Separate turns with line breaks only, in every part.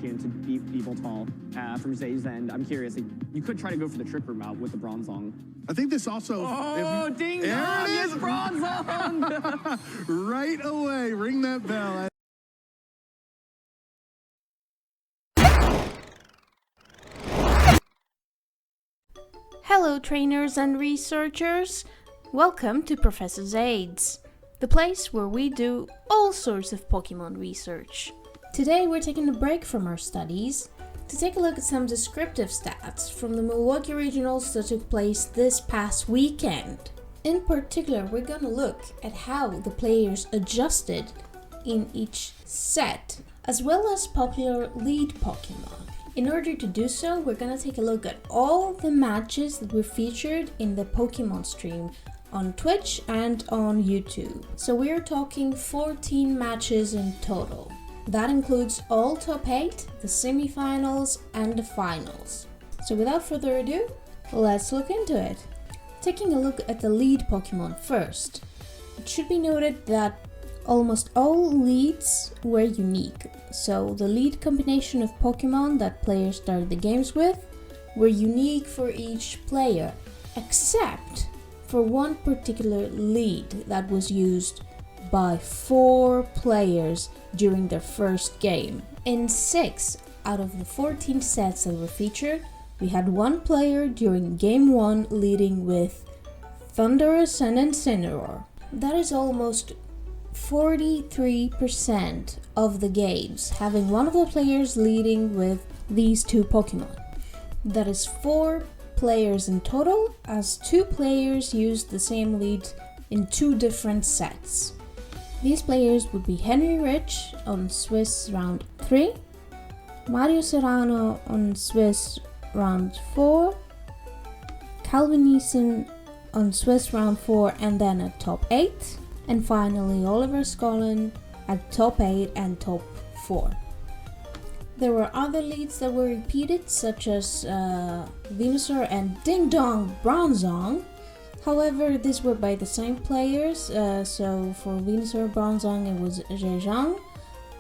champion to beat Tall from Zay's end. I'm curious, you could try to go for the trick room out with the Bronzong.
I think this also...
Oh, ding dong, it's Bronzong!
Right away, ring that bell.
Hello trainers and researchers! Welcome to Professor Zaid's, the place where we do all sorts of Pokemon research. Today we're taking a break from our studies to take a look at some descriptive stats from the Milwaukee Regionals that took place this past weekend. In particular, we're gonna look at how the players adjusted in each set, as well as popular lead Pokemon. In order to do so, we're gonna take a look at all the matches that were featured in the Pokemon stream on Twitch and on YouTube. So we're talking 14 matches in total. That includes all top 8, the semifinals, and the finals. So without further ado, let's look into it. Taking a look at the lead Pokemon first, it should be noted that almost all leads were unique. So the lead combination of Pokemon that players started the games with were unique for each player, except for one particular lead that was used by 4 players during their first game. In 6 out of the 14 sets that were featured, we had one player during game 1 leading with Thundurus and Incineroar. That is almost 43% of the games, having one of the players leading with these 2 Pokemon. That is 4 players in total, as 2 players used the same lead in 2 different sets. These players would be Henry Rich on Swiss round 3, Mario Serrano on Swiss round 4, Calvin Neeson on Swiss round 4 and then at top 8, and finally Oliver Scollin at top 8 and top 4. There were other leads that were repeated, such as Venusaur and Ding Dong Bronzong. However, these were by the same players, so for Venusaur Bronzong it was Zhejiang.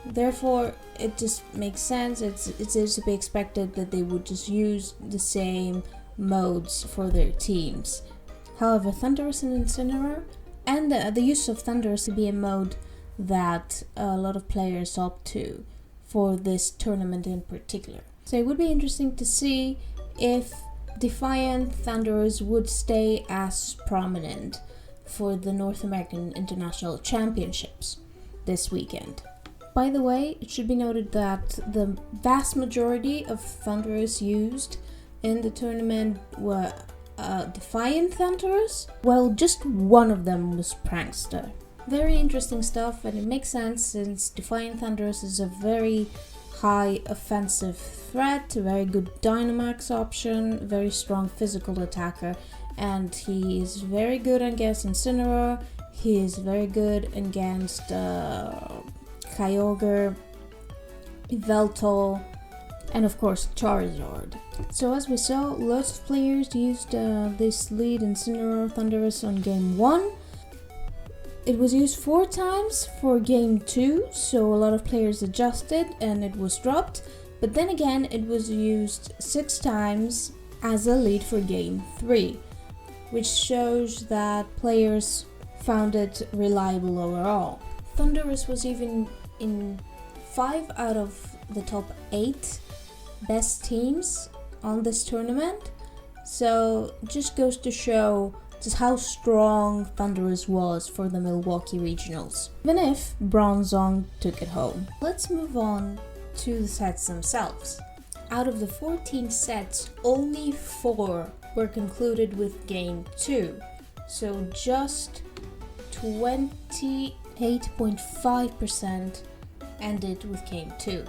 Therefore, it just makes sense, it is to be expected that they would just use the same modes for their teams. However, Thundurus and Incineroar, and the use of Thundurus to be a mode that a lot of players opt to for this tournament in particular. So it would be interesting to see if Defiant Thundurus would stay as prominent for the North American International Championships this weekend. By the way, it should be noted that the vast majority of Thundurus used in the tournament were Defiant Thundurus, while just one of them was Prankster. Very interesting stuff, and it makes sense since Defiant Thundurus is a very high offensive threat, a very good Dynamax option, very strong physical attacker, and he is very good against Incineroar, he is very good against Kyogre, Yveltal, and of course Charizard. So as we saw, lots of players used this lead Incineroar Thundurus on game 1. It was used 4 times for game 2, so a lot of players adjusted and it was dropped. But then again, it was used 6 times as a lead for game 3, which shows that players found it reliable overall. Thundurus was even in 5 out of the top 8 best teams on this tournament, so it just goes to show just how strong Thundurus was for the Milwaukee Regionals, even if Bronzong took it home. Let's move on to the sets themselves. Out of the 14 sets, only 4 were concluded with game 2, so just 28.5% ended with game 2.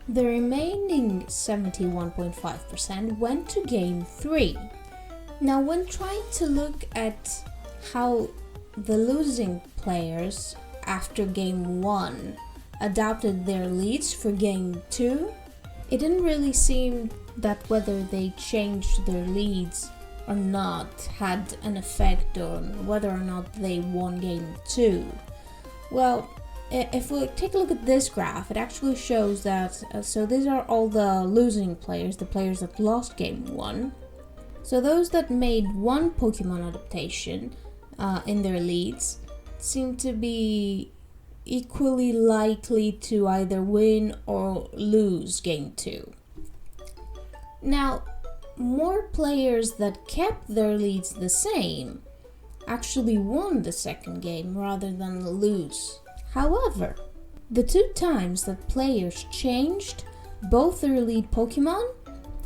The remaining 71.5% went to game 3. Now, when trying to look at how the losing players after game 1 adapted their leads for game 2, it didn't really seem that whether they changed their leads or not had an effect on whether or not they won game 2. Well, if we take a look at this graph, it actually shows that, so these are all the losing players, the players that lost game 1. So those that made one Pokemon adaptation in their leads seem to be equally likely to either win or lose game 2. Now, more players that kept their leads the same actually won the second game rather than lose. However, the 2 times that players changed both their lead Pokemon,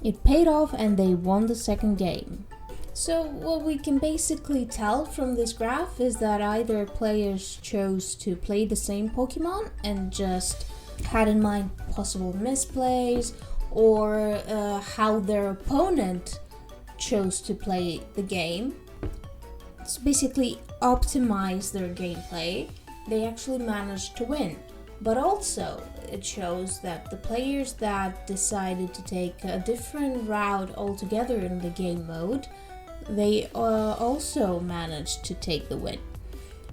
it paid off and they won the second game. So what we can basically tell from this graph is that either players chose to play the same Pokemon and just had in mind possible misplays, or how their opponent chose to play the game. It's basically optimize their gameplay. They actually managed to win. But also, it shows that the players that decided to take a different route altogether in the game mode, they also managed to take the win.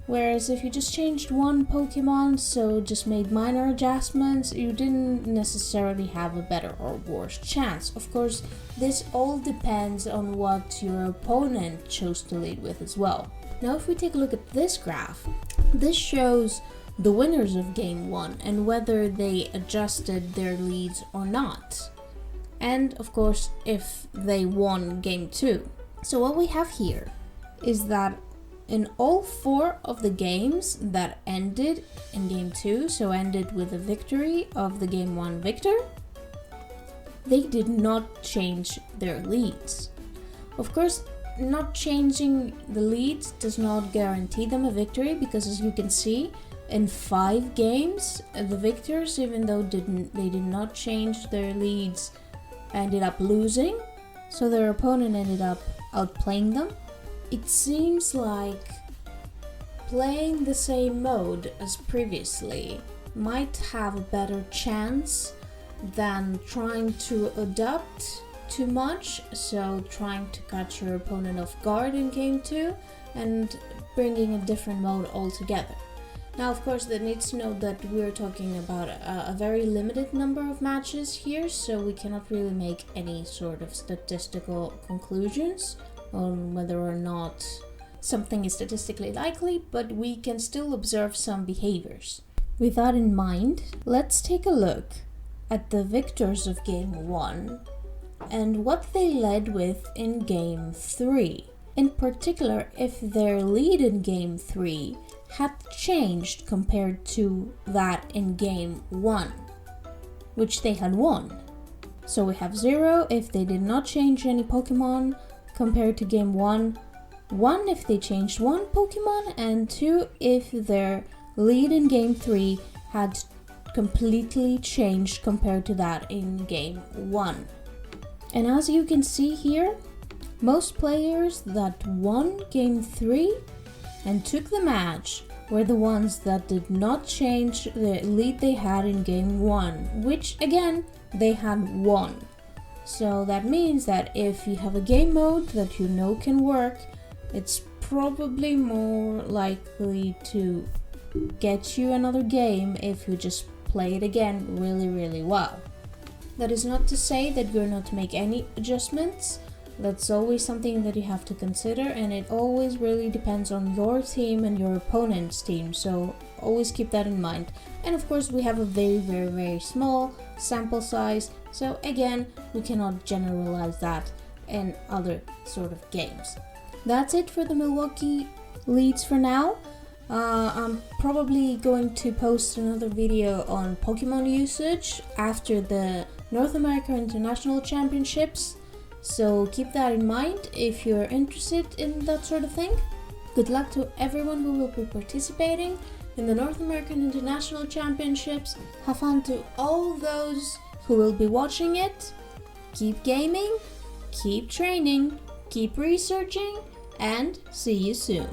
Whereas if you just changed one Pokemon, so just made minor adjustments, you didn't necessarily have a better or worse chance. Of course, this all depends on what your opponent chose to lead with as well. Now if we take a look at this graph, this shows the winners of game 1 and whether they adjusted their leads or not. And of course, if they won game 2. So what we have here is that in all 4 of the games that ended in game 2, so ended with a victory of the game 1 victor, they did not change their leads. Of course, not changing the leads does not guarantee them a victory, because as you can see, in 5 games, the victors, even though they did not change their leads, ended up losing, so their opponent ended up outplaying them. It seems like playing the same mode as previously might have a better chance than trying to adapt too much, so trying to catch your opponent off guard in game 2 and bringing a different mode altogether. Now, of course, that needs to know that we're talking about a very limited number of matches here, so we cannot really make any sort of statistical conclusions on whether or not something is statistically likely, but we can still observe some behaviors. With that in mind, let's take a look at the victors of game 1 and what they led with in game 3. In particular, if their lead in game 3 had changed compared to that in game 1, which they had won. So we have 0 if they did not change any Pokemon compared to game 1, 1 if they changed one Pokemon, and 2 if their lead in game 3 had completely changed compared to that in game 1. And as you can see here, most players that won game 3 and took the match were the ones that did not change the lead they had in game 1, which again, they had won. So that means that if you have a game mode that you know can work, it's probably more likely to get you another game if you just play it again really well. That is not to say that you're not to make any adjustments. That's always something that you have to consider, and it always really depends on your team and your opponent's team, so always keep that in mind. And of course, we have a very small sample size, so again, we cannot generalize that in other sort of games. That's it for the Milwaukee leads for now. I'm probably going to post another video on Pokemon usage after the North America International Championships, so keep that in mind if you're interested in that sort of thing. Good luck to everyone who will be participating in the North American International Championships. Have fun to all those who will be watching it. Keep gaming, keep training, keep researching, and see you soon.